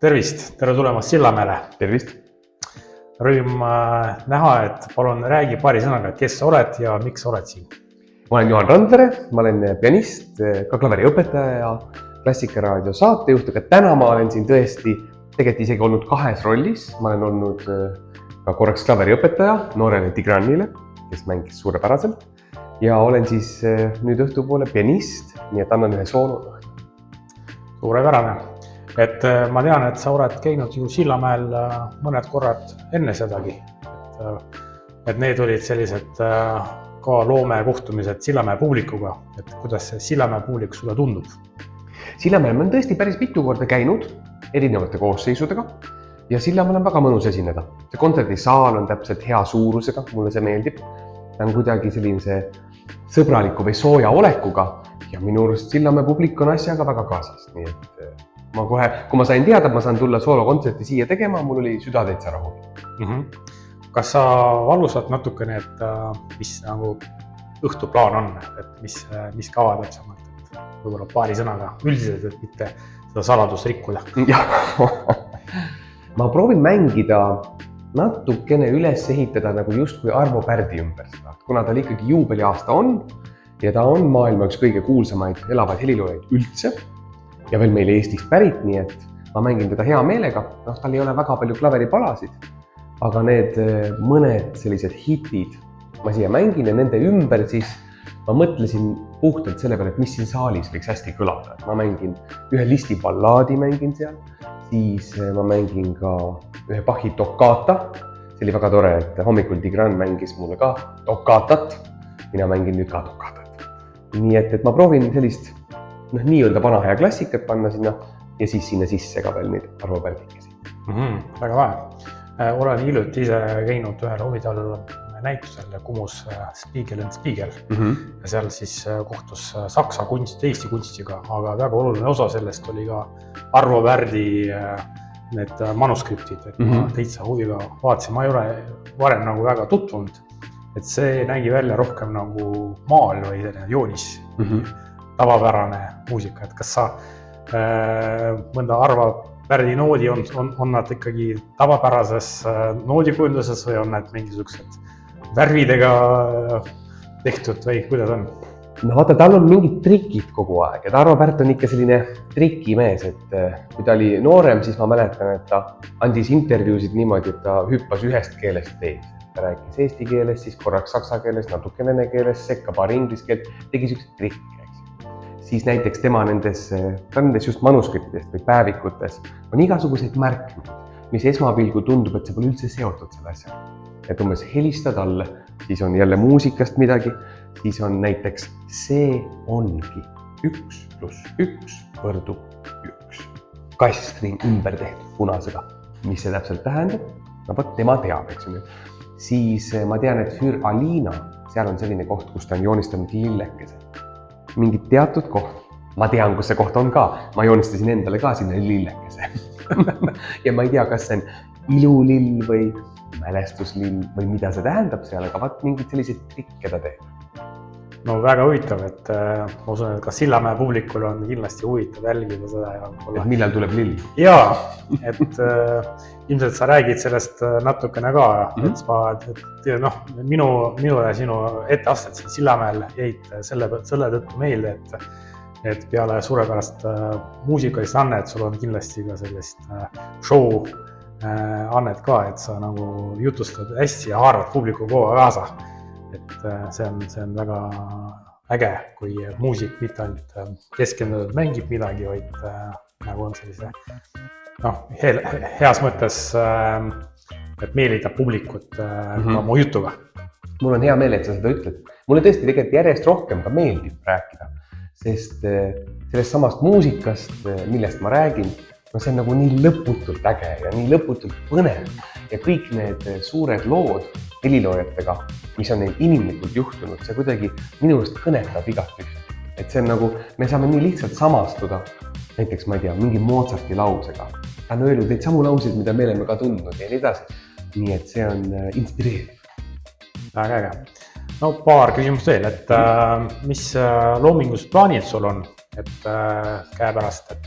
Tervist, tere tulemast Sillamäele. Tervist! Rõõm näha, et palun räägi paari sõnaga, kes sa oled ja miks oled siin. Ma olen Juhan Randvere, ma olen pianist, ka klaveriõpetaja ja Klassikaraadio saatejuht, aga täna ma olen siin tõesti tegelikult isegi olnud kahes rollis. Ma olen olnud ka korraks klaveriõpetaja noorele Tigranile, kes mängis suurepäraselt ja olen siis nüüd õhtupoole pianist, nii et annan ühe soolo. Suurepärane. Et ma tean, et sa oled käinud ju Sillamäel mõned korrad enne sedagi. Et need olid sellised ka loomekohtumised Sillamäe publikuga. Et kuidas see Sillamäe publik sulle tundub? Sillamäel ma olen tõesti päris mitu korda käinud erinevate koosseisudega ja Sillamäel on väga mõnus esineda. See kontserdisaal on täpselt hea suurusega, mulle see meeldib. Ta on kuidagi sellise sõbraliku või sooja olekuga ja minu arust Sillamäe publik on asjaga väga kaasas. Nii et ma kohe, kui ma sain teada, et ma saan tulla soolokontserti siia tegema, mul oli süda täitsa rahul. Kas sa valusad natukene, et mis nagu õhtuplaan on, et mis kava täpsemalt, et võib-olla paari sõnaga üldiselt, et mitte seda saladust rikkuda? Ma proovin mängida natukene üles ehitada nagu justkui Arvo Pärdi ümber seda, kuna ta ikkagi juubeliaasta on ja ta on maailma üks kõige kuulsamaid elavaid heliloojaid üldse ja veel meil Eestist pärit, nii et ma mängin teda hea meelega. Tal ei ole väga palju klaveripalasid, aga need mõned sellised hitid ma siia mängin ja nende ümber siis ma mõtlesin puhtalt selle peale, et mis siin saalis võiks hästi kõlada. Ma mängin ühe Listi ballaadi mängin seal, siis ma mängin ka ühe Bachi toccata. See oli väga tore, et hommikul Tigran mängis mulle ka toccatat, mina mängin nüüd ka toccatat. Nii et ma proovin sellist nii-öelda vana hea klassikat panna sinna ja siis sinna sisse ka veel neid Arvo Pärdikesi. Väga vahe. Olen hiljuti ise käinud ühel huvitaval näitusel Kumus Spiegel and Spiegel ja seal siis kohtus saksa kunst, Eesti kunstiga, aga väga oluline osa sellest oli ka Arvo Pärdi need manuskriptid, et ma täitsa huviga vaatasin, ma ei ole varem nagu väga tutvunud, et see nägi välja rohkem nagu maal või joonis. Tavapärane muusika, et kas sa mõnda Arvo Pärdi noodi on nad ikkagi tavapärases noodikujunduses või on need mingisugused värvidega tehtud või kuidas on? Vaata, tal on mingid trikid kogu aeg, et Arvo Pärt on ikka selline trikimees, et kui ta oli noorem, siis ma mäletan, et ta andis intervjuusid niimoodi, et ta hüppas ühest keelest teise. Ta rääkis eesti keeles, siis korraks saksa keeles, natuke vene keeles, sekka paar inglise keelt, tegi sellised trikke. Siis näiteks tema nendes just manuskriptidest või päevikutes on igasuguseid märkmeid, mis esmapilgul tundub, et see pole üldse seotud selle asjaga. Et umbes helistad alla, siis on jälle muusikast midagi, siis on näiteks see ongi 1 + 1 võrdub 1. Kastring ümber tehtud punasega. Mis see täpselt tähendab? No võt, tema teab, eks ju. Siis ma tean, et Für Alina, seal on selline koht, kus ta on joonistanud lillekese. Mingid teatud koht. Ma tean, kus see koht on ka. Ma joonistasin endale ka sinna lillekese. Ja ma ei tea, kas see on ilulill või mälestuslill või mida see tähendab seal, aga vaat mingid sellised trikke ta teeb. No väga huvitav, et ma usun, et ka Sillamäe publikul on kindlasti huvitav jälgida seda. Et millal tuleb lill? Jaa, et ilmselt sa räägid sellest natukene ka, et minu ja sinu etteasted siin Sillamäel jäid selle tõttu meelde, et peale suurepärast muusikalist annet sul on kindlasti ka sellist show annet ka, et sa nagu jutustad hästi ja haarad publiku kogu kaasa. Et see on väga äge, kui muusik mitte ainult keskendunud mängib midagi, vaid nagu on sellise heas mõttes, et meelitab publikut oma jutuga. Mul on hea meel, et sa seda ütled. Mulle tõesti tegelikult järjest rohkem ka meeldib rääkida, sest sellest samast muusikast, millest ma räägin, see on nagu nii lõputult äge ja nii lõputult põnev ja kõik need suured lood heliloojatega, mis on neil inimlikult juhtunud, see kuidagi minu arust kõnetab igat üht. Et see on nagu, me saame nii lihtsalt samastuda, näiteks ma ei tea, mingi Mozarti lausega. Ta on öelnud neid samu lauseid, mida me oleme ka tundnud ja nii edasi. Nii et see on inspireeriv. Väga äge. No paar küsimust veel, et mis loomingus plaanid sul on, et käepärast, et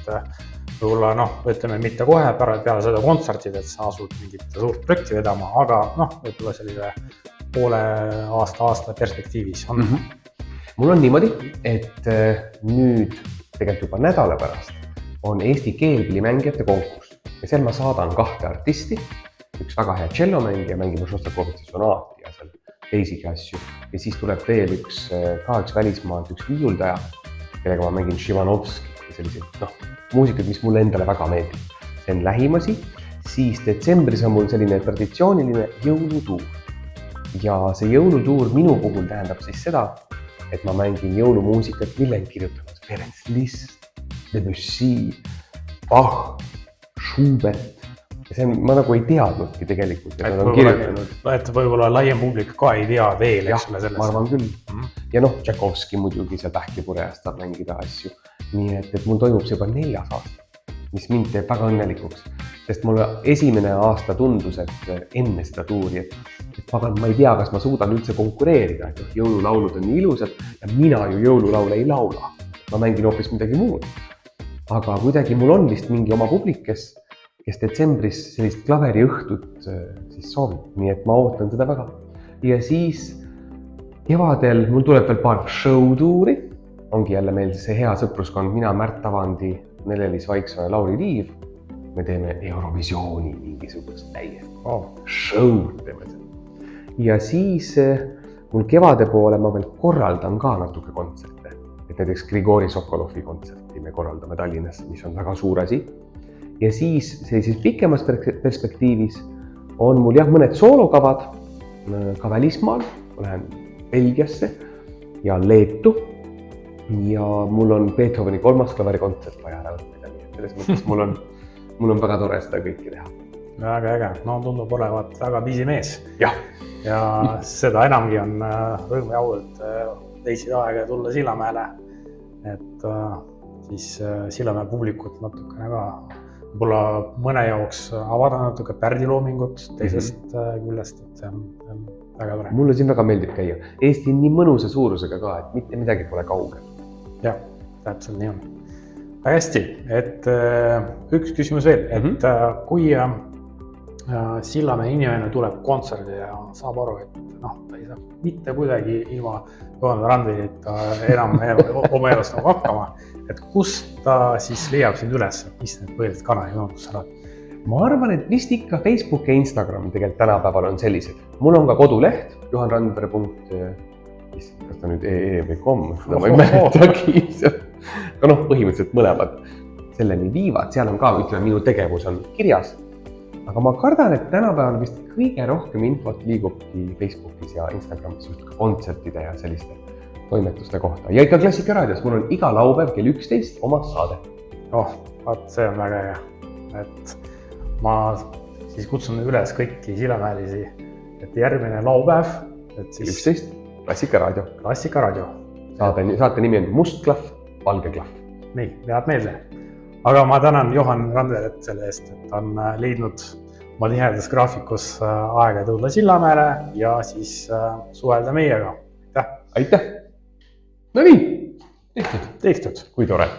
võib-olla ütleme mitte kohe peale seda kontserdid, et sa asud mingit suurt projekti vedama, aga võib-olla sellise poole aasta perspektiivis on. Mul on niimoodi, et nüüd tegelikult juba nädala pärast on Eesti keelpillimängijate konkurss ja seal ma saadan 2 artisti, üks väga hea tšellomängija mängib Šostakovitši sonaati ja seal teisigi asju ja siis tuleb veel üks välismaalt, üks viiuldaja, kellega ma mängin Šivanovski ja selliseid muusikud, mis mulle endale väga meeldib. See on lähimasi, siis detsembris on mul selline traditsiooniline jõulutuur ja see jõulutuur minu puhul tähendab siis seda, et ma mängin jõulumuusikat, mille on kirjutanud Ferenc Liszt, Debussy, Bach, Schubert. Ja see on, ma nagu ei teadnudki tegelikult, et nad on kirjutanud. Et võib-olla laiem publik ka ei tea veel, eks ole sellest. Ma arvan küll. Ja Tšaikovski muidugi seal Pähklipurjast saab mängida asju. Nii et mul toimub see juba 4. aasta, mis mind teeb väga õnnelikuks. Sest mulle esimene aasta tundus, et enne seda tuuri, et ma ei tea, kas ma suudan üldse konkureerida. Jõululaulud on nii ilusad ja mina ju jõululaule ei laula. Ma mängin hoopis midagi muud. Aga kuidagi mul on vist mingi oma publik, kes detsembris sellist klaveriõhtut siis soovib. Nii et ma ootan seda väga. Ja siis kevadel mul tuleb veel paar show-tuuri. Ongi jälle meil see hea sõpruskond, mina, Märt Tavandi, Nelelis Vaiksoo ja Lauri Liiv. Me teeme Eurovisiooni mingisugust täiesti show'd teeme seda. Ja siis mul kevade poole ma veel korraldan ka natuke kontserte. Et näiteks Grigori Sokolovi kontserti me korraldame Tallinnas, mis on väga suur asi. Ja siis sellises pikemas perspektiivis on mul mõned soolokavad ka välismaal. Ma lähen Belgiasse ja Leetu ja mul on Beethoveni 3. klaverikontsert vaja ära võtta. Selles mõttes mul on väga tore seda kõike teha. Väga äge. Tundub olevat väga busy mees. Ja seda enamgi on rõõm ja au, et leidsid aega tulla Sillamäele. Et siis Sillamäe publikut natukene ka võib-olla mõne jaoks avada natuke Pärdi loomingut teisest küljest, et see on väga tore. Mulle siin väga meeldib käia. Eesti on nii mõnusa suurusega ka, et mitte midagi pole kaugel. Jah, täpselt nii on. Väga hästi, et üks küsimus veel, et kui Sillamäe inimene tuleb kontserdi ja saab aru, et ta ei saa mitte kuidagi ilma Johan Randvelita enam oma elust hakkama, et kust ta siis leiab sind üles, mis need põhilised kanalid on, kus sa oled? Ma arvan, et vist ikka Facebook ja Instagram tegelikult tänapäeval on sellised. Mul on ka koduleht, johanrandvere.ee, kas ta nüüd või com, ma ei mäletagi. Aga põhimõtteliselt mõlemad selleni viivad, seal on ka, ütleme, minu tegevus on kirjas. Aga ma kardan, et tänapäeval vist kõige rohkem infot liigubki Facebookis ja Instagramis just ka kontsertide ja selliste toimetuste kohta. Ja ikka Klassikaraadios, mul on iga laupäev kell 11 oma saade. See on väga hea. Et ma siis kutsun üles kõiki Sillamäelisi, et järgmine laupäev, et siis 11 Klassikaraadio. Klassikaraadio. Saate nimi on Must klahv, valge klahv. Nii, jääb meelde. Aga ma tänan Johan Randvelet selle eest, et ta on leidnud oma tihedas graafikus aega tulla Sillamäele ja siis suhelda meiega. Aitäh! No nii, tehtud. Kui tore!